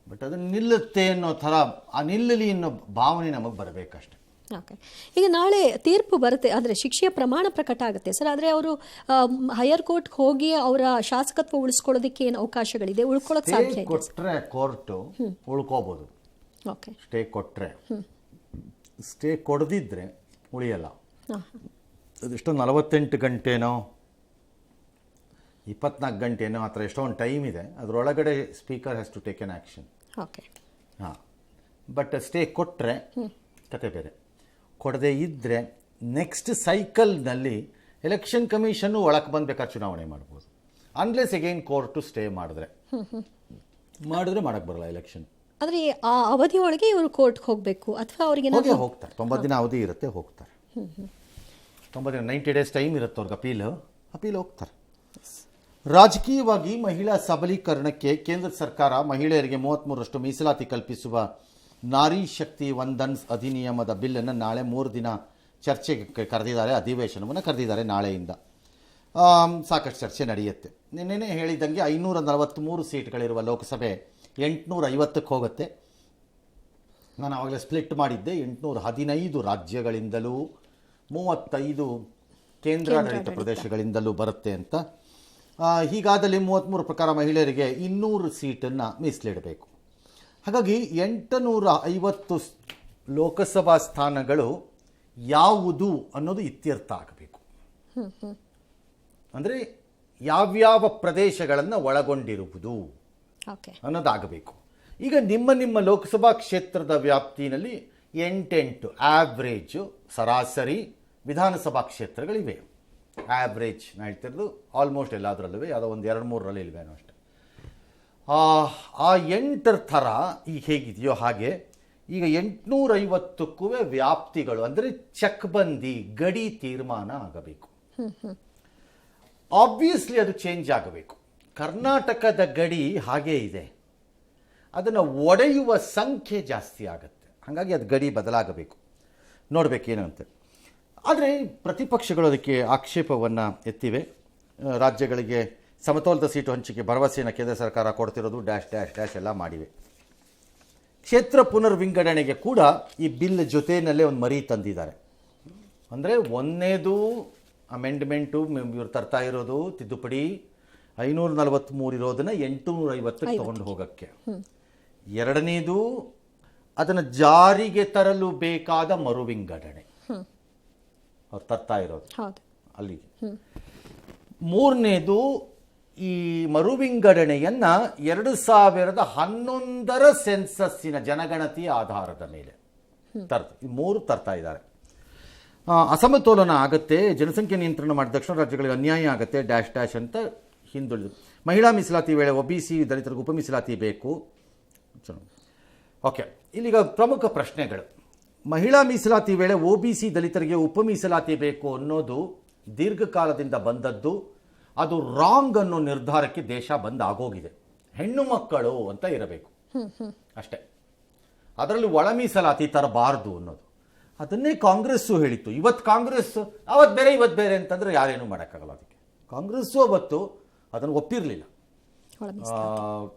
ಬಟ್ ಅದು ನಿಲ್ಲುತ್ತೆ ಅನ್ನೋ ಥರ, ಆ ನಿಲ್ಲಲಿ ಅನ್ನೋ ಭಾವನೆ ನಮಗೆ ಬರಬೇಕಷ್ಟೆ. ಓಕೆ, ಈಗ ನಾಳೆ ತೀರ್ಪು ಬರುತ್ತೆ, ಅಂದರೆ ಶಿಕ್ಷೆಯ ಪ್ರಮಾಣ ಪ್ರಕಟ ಆಗುತ್ತೆ ಸರ್. ಆದರೆ ಅವರು ಹೈಯರ್ ಕೋರ್ಟ್ಗೆ ಹೋಗಿ ಅವರ ಶಾಸಕತ್ವ ಉಳಿಸ್ಕೊಳ್ಳೋದಕ್ಕೆ ಏನು ಅವಕಾಶಗಳಿದೆ? ಉಳ್ಕೊಳ್ಳೋಕೆ ಸಾಧ್ಯ ಕೊಟ್ಟರೆ ಕೋರ್ಟು ಉಳ್ಕೋಬೋದು. ಓಕೆ, ಸ್ಟೇ ಕೊಟ್ಟರೆ. ಸ್ಟೇ ಕೊಡದಿದ್ದರೆ ಉಳಿಯಲ್ಲ. ಅದೆಷ್ಟೋ 48 ಗಂಟೆನೋ 24 ಗಂಟೆನೋ ಆ ಥರ ಎಷ್ಟೋ ಒಂದು ಟೈಮ್ ಇದೆ. ಅದರೊಳಗಡೆ speaker has to take an action. Okay, ಹಾಂ. ಬಟ್ ಸ್ಟೇ ಕೊಟ್ಟರೆ ಕತೆ ಬೇರೆ. ಕೊಡದೇ ಇದ್ದರೆ ನೆಕ್ಸ್ಟ್ ಸೈಕಲ್ನಲ್ಲಿ ಎಲೆಕ್ಷನ್ ಕಮಿಷನ್ನು ಒಳಗೆ ಬಂದ್ಬೇಕಾದ್ರೆ ಚುನಾವಣೆ ಮಾಡ್ಬೋದು. ಅನ್ಲೆಸ್ ಅಗೈನ್ ಕೋರ್ಟು ಸ್ಟೇ ಮಾಡಿದ್ರೆ ಮಾಡೋಕ್ಕೆ ಬರಲ್ಲ ಎಲೆಕ್ಷನ್. ಆದರೆ ಆ ಅವಧಿ ಒಳಗೆ ಇವರು ಕೋರ್ಟ್ಗೆ ಹೋಗಬೇಕು ಅಥವಾ ಅವರಿಗೆ ಹೋಗ್ತಾರೆ. 90 ದಿನ ಅವಧಿ ಇರುತ್ತೆ, ಹೋಗ್ತಾರೆ. 90 ದಿನ 90 ಡೇಸ್ ಟೈಮ್ ಇರುತ್ತೆ ಅವ್ರಿಗೆ. ಅಪೀಲ್ ಹೋಗ್ತಾರೆ. ರಾಜಕೀಯವಾಗಿ ಮಹಿಳಾ ಸಬಲೀಕರಣಕ್ಕೆ ಕೇಂದ್ರ ಸರ್ಕಾರ ಮಹಿಳೆಯರಿಗೆ 33% ಮೀಸಲಾತಿ ಕಲ್ಪಿಸುವ ನಾರಿ ಶಕ್ತಿ ವಂದನ್ ಅಧಿನಿಯಮದ ಬಿಲ್ಲನ್ನು ನಾಳೆ 3 ದಿನ ಚರ್ಚೆಗೆ ಕರೆದಿದ್ದಾರೆ. ಅಧಿವೇಶನವನ್ನು ಕರೆದಿದ್ದಾರೆ ನಾಳೆಯಿಂದ. ಸಾಕಷ್ಟು ಚರ್ಚೆ ನಡೆಯುತ್ತೆ. ನಿನ್ನೆ ಹೇಳಿದಂಗೆ 543 ಸೀಟ್ಗಳಿರುವ ಲೋಕಸಭೆ 850ಕ್ಕೆ ಹೋಗುತ್ತೆ. ನಾನು ಆವಾಗಲೇ ಸ್ಪ್ಲಿಟ್ ಮಾಡಿದ್ದೆ. 815 ರಾಜ್ಯಗಳಿಂದಲೂ 35 ಕೇಂದ್ರಾಡಳಿತ ಪ್ರದೇಶಗಳಿಂದಲೂ ಬರುತ್ತೆ ಅಂತ. ಹೀಗಾದಲ್ಲಿ 33 ಪ್ರಕಾರ ಮಹಿಳೆಯರಿಗೆ 200 ಸೀಟನ್ನು ಮೀಸಲಿಡಬೇಕು. ಹಾಗಾಗಿ 850 ಲೋಕಸಭಾ ಸ್ಥಾನಗಳು ಯಾವುದು ಅನ್ನೋದು ಇತ್ಯರ್ಥ ಆಗಬೇಕು. ಅಂದರೆ ಯಾವ್ಯಾವ ಪ್ರದೇಶಗಳನ್ನು ಒಳಗೊಂಡಿರುವುದು ಅನ್ನೋದಾಗಬೇಕು. ಈಗ ನಿಮ್ಮ ಲೋಕಸಭಾ ಕ್ಷೇತ್ರದ ವ್ಯಾಪ್ತಿಯಲ್ಲಿ 8 ಆವ್ರೇಜು ಸರಾಸರಿ ವಿಧಾನಸಭಾ ಕ್ಷೇತ್ರಗಳಿವೆ. ಆವ್ರೇಜ್ ನಾ ಹೇಳ್ತಿರೋದು ಆಲ್ಮೋಸ್ಟ್ ಎಲ್ಲದರಲ್ಲೂ, ಯಾವುದೋ ಒಂದು 2-3ರಲ್ಲಿ ಇಲ್ವೇನೋ ಅಷ್ಟೆ. ಆ 8 ಥರ ಈಗ ಹೇಗಿದೆಯೋ ಹಾಗೆ ಈಗ 850ಕ್ಕೂ ವ್ಯಾಪ್ತಿಗಳು ಅಂದರೆ ಚಕ್ಬಂದಿ ಗಡಿ ತೀರ್ಮಾನ ಆಗಬೇಕು. ಆಬ್ವಿಯಸ್ಲಿ ಅದು ಚೇಂಜ್ ಆಗಬೇಕು. ಕರ್ನಾಟಕದ ಗಡಿ ಹಾಗೇ ಇದೆ, ಅದನ್ನು ಒಡೆಯುವ ಸಂಖ್ಯೆ ಜಾಸ್ತಿ ಆಗುತ್ತೆ. ಹಾಗಾಗಿ ಅದು ಗಡಿ ಬದಲಾಗಬೇಕು. ನೋಡಬೇಕೇನು ಅಂತ. ಆದರೆ ಪ್ರತಿಪಕ್ಷಗಳು ಅದಕ್ಕೆ ಆಕ್ಷೇಪವನ್ನು ಎತ್ತಿವೆ. ರಾಜ್ಯಗಳಿಗೆ ಸಮತೋಲಿತ ಸೀಟು ಹಂಚಿಕೆ ಭರವಸೆಯನ್ನು ಕೇಂದ್ರ ಸರ್ಕಾರ ಕೊಡ್ತಿರೋದು ಡ್ಯಾಶ್ ಎಲ್ಲ ಮಾಡಿವೆ. ಕ್ಷೇತ್ರ ಪುನರ್ವಿಂಗಡಣೆಗೆ ಕೂಡ ಈ ಬಿಲ್ ಜೊತೆಯಲ್ಲೇ ಒಂದು ಮರಿ ತಂದಿದ್ದಾರೆ. ಅಂದರೆ ಒಂದನೇದು ಅಮೆಂಡ್ಮೆಂಟು ಇವ್ರು ತರ್ತಾ ಇರೋದು ತಿದ್ದುಪಡಿ 543 ಇರೋದನ್ನು 850ಕ್ಕೆ ತಗೊಂಡು ಹೋಗೋಕ್ಕೆ. ಎರಡನೇದು ಅದನ್ನು ಜಾರಿಗೆ ತರಲು ಬೇಕಾದ ಮರುವಿಂಗಡಣೆ ಅವ್ರು ತರ್ತಾ ಇರೋದು ಅಲ್ಲಿಗೆ. ಮೂರನೇದು ಈ ಮರುವಿಂಗಡಣೆಯನ್ನು 2011 ಸೆನ್ಸಸ್ಸಿನ ಜನಗಣತಿಯ ಆಧಾರದ ಮೇಲೆ ಮೂರು ತರ್ತಾ ಇದ್ದಾರೆ. ಅಸಮತೋಲನ ಆಗುತ್ತೆ, ಜನಸಂಖ್ಯೆ ನಿಯಂತ್ರಣ ಮಾಡಿ ದಕ್ಷಿಣ ರಾಜ್ಯಗಳಿಗೆ ಅನ್ಯಾಯ ಆಗುತ್ತೆ ಡ್ಯಾಶ್ ಡ್ಯಾಶ್ ಅಂತ ಹಿಂದುಳಿದು. ಮಹಿಳಾ ಮೀಸಲಾತಿ ವೇಳೆ OBC ದಲಿತರಿಗೆ ಉಪ ಮೀಸಲಾತಿ ಬೇಕು. ಓಕೆ, ಇಲ್ಲಿಗ ಪ್ರಮುಖ ಪ್ರಶ್ನೆಗಳು. ಮಹಿಳಾ ಮೀಸಲಾತಿ ವೇಳೆ OBC ದಲಿತರಿಗೆ ಉಪ ಮೀಸಲಾತಿ ಬೇಕು ಅನ್ನೋದು ದೀರ್ಘಕಾಲದಿಂದ ಬಂದದ್ದು. ಅದು ರಾಂಗ್ ಅನ್ನೋ ನಿರ್ಧಾರಕ್ಕೆ ದೇಶ ಬಂದ್ ಆಗೋಗಿದೆ. ಹೆಣ್ಣು ಮಕ್ಕಳು ಅಂತ ಇರಬೇಕು ಅಷ್ಟೇ, ಅದರಲ್ಲಿ ಒಳ ಮೀಸಲಾತಿ ತರಬಾರ್ದು ಅನ್ನೋದು. ಅದನ್ನೇ ಕಾಂಗ್ರೆಸ್ಸು ಹೇಳಿತ್ತು. ಇವತ್ತು ಕಾಂಗ್ರೆಸ್ ಅವತ್ತು ಬೇರೆ ಇವತ್ತು ಬೇರೆ ಅಂತಂದ್ರೆ ಯಾರೇನು ಮಾಡೋಕ್ಕಾಗಲ್ಲ. ಅದಕ್ಕೆ ಕಾಂಗ್ರೆಸ್ಸು ಅವತ್ತು ಅದನ್ನು ಒಪ್ಪಿರಲಿಲ್ಲ.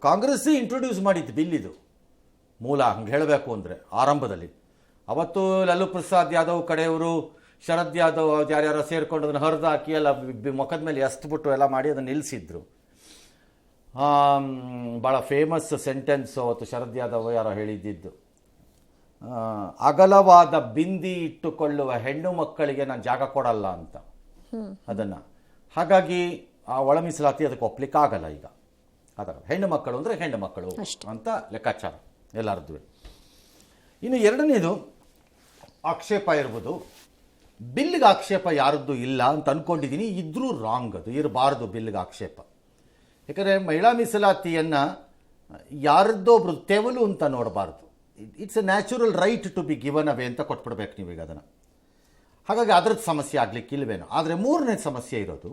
ಕಾಂಗ್ರೆಸ್ ಇಂಟ್ರೊಡ್ಯೂಸ್ ಮಾಡಿದ್ದು ಬಿಲ್ ಇದು ಮೂಲ, ಹಂಗೆ ಹೇಳಬೇಕು ಅಂದರೆ ಆರಂಭದಲ್ಲಿ. ಅವತ್ತು ಲಾಲೂ ಪ್ರಸಾದ್ ಯಾದವ್ ಕಡೆಯವರು, ಶರದ್ ಯಾದವ್ ಯಾರ್ಯಾರೋ ಸೇರ್ಕೊಂಡು ಅದನ್ನು ಹರಿದು ಹಾಕಿ ಎಲ್ಲ ಮುಖದ ಮೇಲೆ ಎಸ್ತುಬಿಟ್ಟು ಎಲ್ಲ ಮಾಡಿ ಅದನ್ನು ನಿಲ್ಲಿಸಿದ್ರು. ಭಾಳ ಫೇಮಸ್ ಸೆಂಟೆನ್ಸ್ ಅವತ್ತು ಶರದ್ ಯಾದವ್ ಯಾರೋ ಹೇಳಿದ್ದಿದ್ದು, ಅಗಲವಾದ ಬಿಂದಿ ಇಟ್ಟುಕೊಳ್ಳುವ ಹೆಣ್ಣು ಮಕ್ಕಳಿಗೆ ನಾನು ಜಾಗ ಕೊಡಲ್ಲ ಅಂತ ಅದನ್ನು. ಹಾಗಾಗಿ ಆ ಒಳ ಮೀಸಲಾತಿ ಅದಕ್ಕೆ ಒಪ್ಲಿಕ್ಕಾಗಲ್ಲ ಈಗ. ಅದರ ಹೆಣ್ಣು ಮಕ್ಕಳು ಅಂದರೆ ಹೆಣ್ಣು ಮಕ್ಕಳು ಅಂತ ಲೆಕ್ಕಾಚಾರ ಎಲ್ಲರದ್ದು. ಇನ್ನು ಎರಡನೇದು ಆಕ್ಷೇಪ ಇರ್ಬೋದು. ಬಿಲ್ಗೆ ಆಕ್ಷೇಪ ಯಾರದ್ದು ಇಲ್ಲ ಅಂತ ಅಂದ್ಕೊಂಡಿದ್ದೀನಿ, ಇದ್ರೂ ರಾಂಗ್, ಅದು ಇರಬಾರ್ದು ಬಿಲ್ಗೆ ಆಕ್ಷೇಪ. ಯಾಕಂದರೆ ಮಹಿಳಾ ಮೀಸಲಾತಿಯನ್ನು ಯಾರದ್ದೊಬ್ರು ತೆವಲು ಅಂತ ನೋಡಬಾರ್ದು. It's a natural right to be given away ಅಂತ ಕೊಟ್ಬಿಡ್ಬೇಕು ನೀವೀಗ ಅದನ್ನು. ಹಾಗಾಗಿ ಅದರದ್ದು ಸಮಸ್ಯೆ ಆಗಲಿಕ್ಕೆ ಇಲ್ವೇನೋ. ಆದರೆ ಮೂರನೇ ಸಮಸ್ಯೆ ಇರೋದು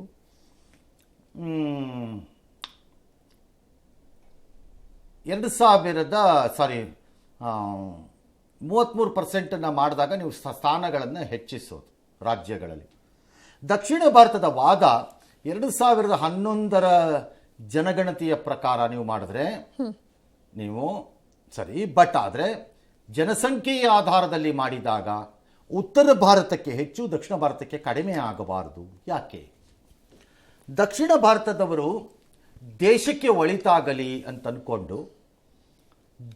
33% ಮಾಡಿದಾಗ ನೀವು ಸ್ಥಾನಗಳನ್ನು ಹೆಚ್ಚಿಸೋದು ರಾಜ್ಯಗಳಲ್ಲಿ. ದಕ್ಷಿಣ ಭಾರತದ ವಾದ 2011 ಜನಗಣತಿಯ ಪ್ರಕಾರ ನೀವು ಮಾಡಿದ್ರೆ ನೀವು ಸರಿ, ಬಟ್ ಆದರೆ ಜನಸಂಖ್ಯೆಯ ಆಧಾರದಲ್ಲಿ ಮಾಡಿದಾಗ ಉತ್ತರ ಭಾರತಕ್ಕೆ ಹೆಚ್ಚು, ದಕ್ಷಿಣ ಭಾರತಕ್ಕೆ ಕಡಿಮೆ ಆಗಬಾರದು. ಯಾಕೆ? ದಕ್ಷಿಣ ಭಾರತದವರು ದೇಶಕ್ಕೆ ಒಳಿತಾಗಲಿ ಅಂತ ಅಂದ್ಕೊಂಡು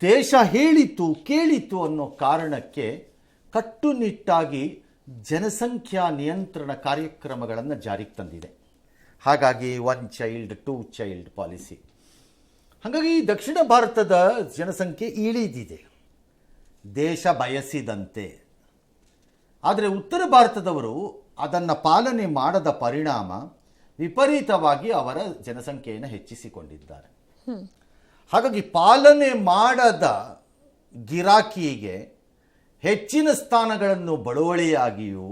ದೇಶ ಹೇಳಿತು ಕೇಳಿತು ಅನ್ನೋ ಕಾರಣಕ್ಕೆ ಕಟ್ಟುನಿಟ್ಟಾಗಿ ಜನಸಂಖ್ಯಾ ನಿಯಂತ್ರಣ ಕಾರ್ಯಕ್ರಮಗಳನ್ನು ಜಾರಿಗೆ ತಂದಿದೆ. ಹಾಗಾಗಿ 1 ಚೈಲ್ಡ್ 2 ಚೈಲ್ಡ್ ಪಾಲಿಸಿ. ಹಾಗಾಗಿ ದಕ್ಷಿಣ ಭಾರತದ ಜನಸಂಖ್ಯೆ ಇಳಿದಿದೆ ದೇಶ ಬಯಸಿದಂತೆ. ಆದರೆ ಉತ್ತರ ಭಾರತದವರು ಅದನ್ನು ಪಾಲನೆ ಮಾಡದ ಪರಿಣಾಮ ವಿಪರೀತವಾಗಿ ಅವರ ಜನಸಂಖ್ಯೆಯನ್ನು ಹೆಚ್ಚಿಸಿಕೊಂಡಿದ್ದಾರೆ. ಹಾಗಾಗಿ ಪಾಲನೆ ಮಾಡದ ಗಿರಾಕಿಗೆ ಹೆಚ್ಚಿನ ಸ್ಥಾನಗಳನ್ನು ಬಳುವಳಿಯಾಗಿಯೂ,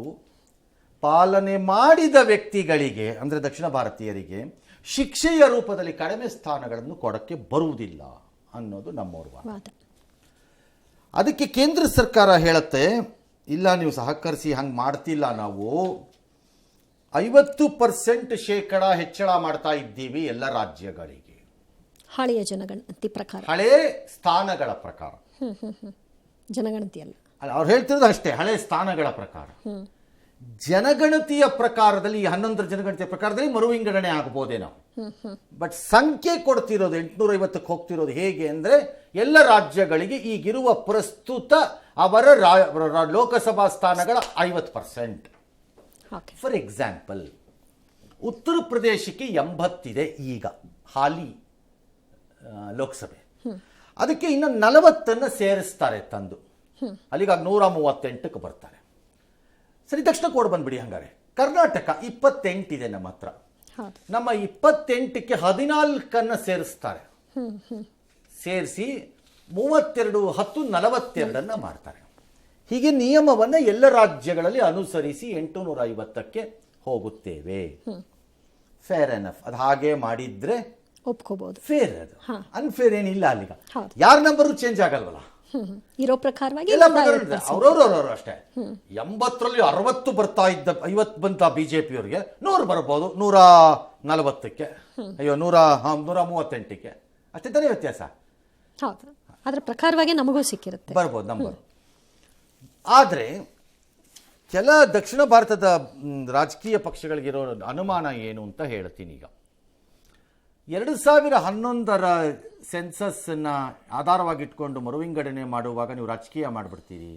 ಪಾಲನೆ ಮಾಡಿದ ವ್ಯಕ್ತಿಗಳಿಗೆ ಅಂದರೆ ದಕ್ಷಿಣ ಭಾರತೀಯರಿಗೆ ಶಿಕ್ಷೆಯ ರೂಪದಲ್ಲಿ ಕಡಿಮೆ ಸ್ಥಾನಗಳನ್ನು ಕೊಡಕ್ಕೆ ಬರುವುದಿಲ್ಲ ಅನ್ನೋದು ನಮ್ಮವ್ರ ವಾದ. ಅದಕ್ಕೆ ಕೇಂದ್ರ ಸರ್ಕಾರ ಹೇಳುತ್ತೆ, ಇಲ್ಲ ನೀವು ಸಹಕರಿಸಿ, ಹಂಗೆ ಮಾಡ್ತಿಲ್ಲ, ನಾವು 50% ಶೇಕಡ ಹೆಚ್ಚಳ ಮಾಡ್ತಾ ಇದ್ದೀವಿ ಎಲ್ಲ ರಾಜ್ಯಗಳಿಗೆ. ಹಳೆಯ ಜನಗಣತಿ ಪ್ರಕಾರ, ಹಳೆ ಸ್ಥಾನಗಳ ಪ್ರಕಾರ, ಜನಗಣತಿ ಅಲ್ಲ. ಅವ್ರು ಹೇಳ್ತಿರೋದು ಅಷ್ಟೇ, ಹಳೆ ಸ್ಥಾನಗಳ ಪ್ರಕಾರ. ಜನಗಣತಿಯ ಪ್ರಕಾರದಲ್ಲಿ 11 ಜನಗಣತಿಯ ಪ್ರಕಾರದಲ್ಲಿ ಮರುವಿಂಗಡಣೆ ಆಗಬಹುದೇನೋ, ಬಟ್ ಸಂಖ್ಯೆ ಕೊಡ್ತಿರೋದು 850ಕ್ಕೆ ಹೋಗ್ತಿರೋದು ಹೇಗೆ ಅಂದರೆ ಎಲ್ಲ ರಾಜ್ಯಗಳಿಗೆ ಈಗಿರುವ ಪ್ರಸ್ತುತ ಅವರ ಲೋಕಸಭಾ ಸ್ಥಾನಗಳ 50%. ಫಾರ್ ಎಕ್ಸಾಂಪಲ್, ಉತ್ತರ ಪ್ರದೇಶಕ್ಕೆ 80 ಇದೆ ಈಗ ಹಾಲಿ ಲೋಕಸಭೆ, ಅದಕ್ಕೆ ಇನ್ನು 40 ಸೇರಿಸ್ತಾರೆ ತಂದು, ಅಲ್ಲಿಗ 138ಕ್ಕೆ ಬರ್ತಾರೆ. ಸರಿ, ದಕ್ಷಿಣ ಕೋಡ್ ಬಂದ್ಬಿಡಿ. ಹಂಗಾರೆ ಕರ್ನಾಟಕ 28 ಇದೆ ನಮ್ಮ ಹತ್ರ, ನಮ್ಮ 28ಕ್ಕೆ 14 ಸೇರಿಸ್ತಾರೆ. ಸೇರಿಸಿ 32 10 42 ಮಾಡ್ತಾರೆ. ಹೀಗೆ ನಿಯಮವನ್ನು ಎಲ್ಲ ರಾಜ್ಯಗಳಲ್ಲಿ ಅನುಸರಿಸಿ 850ಕ್ಕೆ ಹೋಗುತ್ತೇವೆ. Fair enough. ಅದು ಹಾಗೆ ಮಾಡಿದ್ರೆ ಒಪ್ಕೋಬಹುದು, ಫೇರ್. ಅದು ಅನ್ಫೇರ್ ಏನಿಲ್ಲ. ಅಲ್ಲಿಗ ಯಾರ ನಂಬರು ಚೇಂಜ್ ಆಗಲ್ವಲ್ಲ, ಇರೋ ಪ್ರಕಾರವಾಗಿ ಅವ್ರವ್ರವ್ರವ್ರು ಅಷ್ಟೇ. 80ರಲ್ಲಿ 60 ಬರ್ತಾ ಇದ್ದ 50 ಬಂತ ಬಿಜೆಪಿಯವರಿಗೆ, 100 ಬರ್ಬೋದು 140ಕ್ಕೆ, ಅಯ್ಯೋ 138ಕ್ಕೆ, ಅಷ್ಟೇ ತಾನೇ ವ್ಯತ್ಯಾಸ. ಹೌದು, ಅದರ ಪ್ರಕಾರವಾಗಿ ನಮಗೂ ಸಿಕ್ಕಿರುತ್ತೆ, ಬರ್ಬೋದು ನಂಬರ್. ಆದರೆ ಕೆಲ ದಕ್ಷಿಣ ಭಾರತದ ರಾಜಕೀಯ ಪಕ್ಷಗಳಿಗಿರೋ ಅನುಮಾನ ಏನು ಅಂತ ಹೇಳ್ತೀನಿ. ಈಗ 2011 ಸೆನ್ಸಸ್ಸನ್ನು ಆಧಾರವಾಗಿಟ್ಕೊಂಡು ಮರುವಿಂಗಡಣೆ ಮಾಡುವಾಗ ನೀವು ರಾಜಕೀಯ ಮಾಡಿಬಿಡ್ತೀರಿ.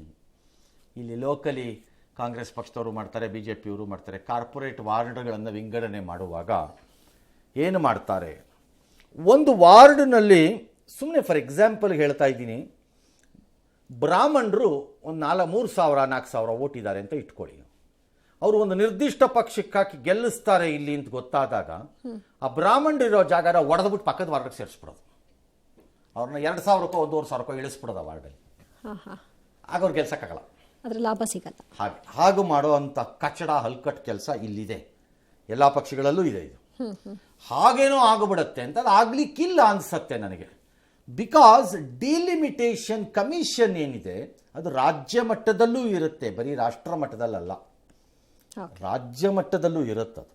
ಇಲ್ಲಿ ಲೋಕಲಿ ಕಾಂಗ್ರೆಸ್ ಪಕ್ಷದವರು ಮಾಡ್ತಾರೆ, BJPಯವರು ಮಾಡ್ತಾರೆ. ಕಾರ್ಪೊರೇಟ್ ವಾರ್ಡ್ಗಳನ್ನು ವಿಂಗಡಣೆ ಮಾಡುವಾಗ ಏನು ಮಾಡ್ತಾರೆ? ಒಂದು ವಾರ್ಡ್ನಲ್ಲಿ ಸುಮ್ಮನೆ ಫಾರ್ ಎಕ್ಸಾಂಪಲ್ಗೆ ಹೇಳ್ತಾ ಇದ್ದೀನಿ, ಬ್ರಾಹ್ಮಣರು ಒಂದು 3,000-4,000 ಓಟ್ ಇದ್ದಾರೆ ಅಂತ ಇಟ್ಕೊಳ್ಳಿ. ಅವರು ಒಂದು ನಿರ್ದಿಷ್ಟ ಪಕ್ಷಕ್ಕೆ ಹಾಕಿ ಗೆಲ್ಲಿಸ್ತಾರೆ ಇಲ್ಲಿ ಅಂತ ಗೊತ್ತಾದಾಗ ಆ ಬ್ರಾಹ್ಮಣರಿರೋ ಜಾಗನ ಒಡೆದ್ಬಿಟ್ಟು ಪಕ್ಕದ ವಾರ್ಡ್ಗೆ ಸೇರಿಸ್ಬಿಡೋದು. ಅವ್ರನ್ನ 2,000ಕ್ಕೋ 1,500ಕ್ಕೋ ಇಳಿಸ್ಬಿಡೋದು ಆ ವಾರ್ಡಲ್ಲಿ. ಆಗ ಅವ್ರು ಗೆಲ್ಸಕ್ಕಾಗಲ್ಲ, ಅದ್ರ ಲಾಭ ಸಿಗಲ್ಲ. ಹಾಗೂ ಮಾಡೋ ಅಂಥ ಕಚ್ಚಡ ಹಲ್ಕಟ್ ಕೆಲಸ ಇಲ್ಲಿದೆ, ಎಲ್ಲ ಪಕ್ಷಗಳಲ್ಲೂ ಇದೆ ಇದು. ಹಾಗೇನೋ ಆಗಿಬಿಡುತ್ತೆ ಅಂತ ಅದು ಆಗ್ಲಿಕ್ಕಿಲ್ಲ ಅನ್ಸತ್ತೆ ನನಗೆ. ಬಿಕಾಸ್ ಡಿಲಿಮಿಟೇಷನ್ ಕಮಿಷನ್ ಏನಿದೆ ಅದು ರಾಜ್ಯ ಮಟ್ಟದಲ್ಲೂ ಇರುತ್ತೆ, ಬರೀ ರಾಷ್ಟ್ರ ಮಟ್ಟದಲ್ಲಲ್ಲ, ರಾಜ್ಯ ಮಟ್ಟದಲ್ಲೂ ಇರುತ್ತದು.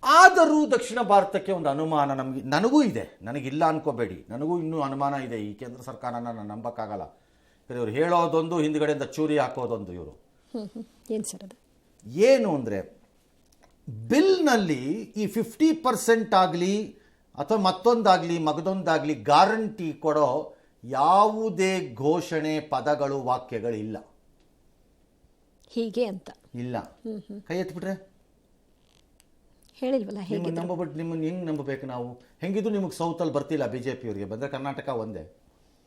ಆದರೂ ದಕ್ಷಿಣ ಭಾರತಕ್ಕೆ ಒಂದು ಅನುಮಾನ ನನಗೂ ಇದೆ, ನನಗಿಲ್ಲ ಅನ್ಕೋಬೇಡಿ, ನನಗೂ ಇನ್ನೂ ಅನುಮಾನ ಇದೆ. ಈ ಕೇಂದ್ರ ಸರ್ಕಾರನ ನಾನು ನಂಬಕ್ಕಾಗಲ್ಲ. ಇವರು ಹೇಳೋದೊಂದು, ಹಿಂದ್ಗಡೆಯಿಂದ ಚೂರಿ ಹಾಕೋದೊಂದು. ಇವರು ಏನು ಸರ್ ಅದು? ಏನು ಅಂದರೆ, ಬಿಲ್ನಲ್ಲಿ ಈ 50% ಆಗಲಿ ಅಥವಾ ಮತ್ತೊಂದಾಗಲಿ ಮಗದೊಂದಾಗಲಿ ಗ್ಯಾರಂಟಿ ಕೊಡೋ ಯಾವುದೇ ಘೋಷಣೆ, ಪದಗಳು, ವಾಕ್ಯಗಳಿಲ್ಲ. ಹೀಗೆ ಅಂತ ಇಲ್ಲ. ಕೈ ಎತ್ಬಿಟ್ರೆ ಹೇಳಿಲ್ವಲ್ಲ. ಹೇಗೆ ನಂಬಬಿಟ್ಟು ನಿಮ್ಮನ್ನು ಹೆಂಗೆ ನಂಬಬೇಕು ನಾವು? ಹೆಂಗಿದ್ರು ನಿಮಗೆ ಸೌತಲ್ಲಿ ಬರ್ತಿಲ್ಲ BJP ಅವರಿಗೆ, ಬಂದರೆ ಕರ್ನಾಟಕ ಒಂದೇ.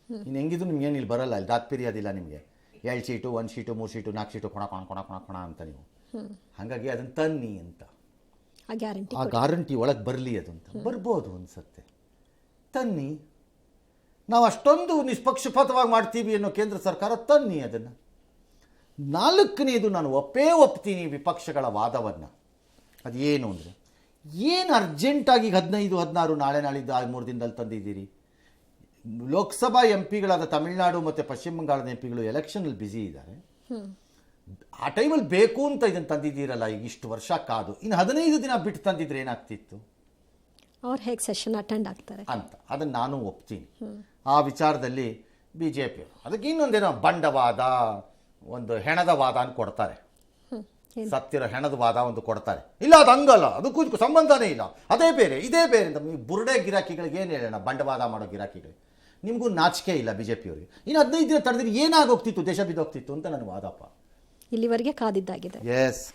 ಇನ್ನು ಹೆಂಗಿದ್ರು ನಿಮ್ಗೆ ಏನು ಇಲ್ಲಿ ಬರಲ್ಲ, ಇಲ್ಲಿ ದಾತ್ ಪಿರಿಯೋದಿಲ್ಲ ನಿಮಗೆ. 2 ಸೀಟು 1 ಸೀಟು 3 ಸೀಟು 4 ಸೀಟು ಕೊಣ ಅಂತ ನೀವು. ಹಾಗಾಗಿ ಅದನ್ನು ತನ್ನಿ ಅಂತ, ಆ ಗ್ಯಾರಂಟಿ ಒಳಗೆ ಬರಲಿ ಅದು ಅಂತ. ಬರ್ಬೋದು ಅನ್ಸತ್ತೆ, ತನ್ನಿ. ನಾವು ಅಷ್ಟೊಂದು ನಿಷ್ಪಕ್ಷಪಾತವಾಗಿ ಮಾಡ್ತೀವಿ ಅನ್ನೋ ಕೇಂದ್ರ ಸರ್ಕಾರ, ತನ್ನಿ ಅದನ್ನು. 4ನೇದು, ನಾನು ಒಪ್ತೀನಿ ವಿಪಕ್ಷಗಳ ವಾದವನ್ನು. ಅದು ಏನು ಅಂದರೆ, ಏನು ಅರ್ಜೆಂಟಾಗಿ 15, 16 ನಾಳಿದ್ದು 3 ದಿನದಲ್ಲಿ ತಂದಿದ್ದೀರಿ? ಲೋಕಸಭಾ MP ಗಳಾದ ತಮಿಳುನಾಡು ಮತ್ತು ಪಶ್ಚಿಮ ಬಂಗಾಳದ MP ಗಳು ಎಲೆಕ್ಷನಲ್ಲಿ ಬ್ಯುಸಿ ಇದ್ದಾರೆ. ಆ ಟೈಮಲ್ಲಿ ಬೇಕು ಅಂತ ಇದನ್ನು ತಂದಿದ್ದೀರಲ್ಲ, ಈಗ ಇಷ್ಟು ವರ್ಷ ಕಾದು, ಇನ್ನು 15 ದಿನ ಬಿಟ್ಟು ತಂದಿದ್ರೆ ಏನಾಗ್ತಿತ್ತು? ಅವ್ರು ಹೇಗೆ ಸೆಷನ್ ಅಟೆಂಡ್ ಆಗ್ತಾರೆ ಅಂತ. ಅದನ್ನು ನಾನು ಒಪ್ತೀನಿ. ಆ ವಿಚಾರದಲ್ಲಿ BJP ಅದಕ್ಕೆ ಇನ್ನೊಂದೇನೋ ಬಂಡವಾದ, ಒಂದು ಹೆಣದ ವಾದ ಅಂತ ಕೊಡ್ತಾರೆ. ಸತ್ತಿರೋ ಹೆಣದ ವಾದ ಒಂದು ಕೊಡ್ತಾರೆ. ಇಲ್ಲ ಅದು ಹಂಗಲ್ಲ, ಅದಕ್ಕೂ ಸಂಬಂಧನೇ ಇಲ್ಲ, ಅದೇ ಬೇರೆ ಇದೇ ಬೇರೆ ಅಂತ. ಬುರುಡೆ ಗಿರಾಕಿಗಳಿಗೆ ಏನು ಹೇಳೋಣ, ಬಂಡವಾದ ಮಾಡೋ ಗಿರಾಕಿಗಳಿಗೆ. ನಿಮಗೂ ನಾಚಿಕೆ ಇಲ್ಲ BJP ಅವರಿಗೆ. ಇನ್ನು 15 ದಿನ ತಡೆದ್ರೆ ಏನಾಗೋಗ್ತಿತ್ತು, ದೇಶ ಬಿದ್ದೋಗ್ತಿತ್ತು ಅಂತ ನನ್ನ ವಾದಪ್ಪ. ಇಲ್ಲಿವರೆಗೆ ಕಾದಿದ್ದಾಗಿದೆ. ಎಸ್.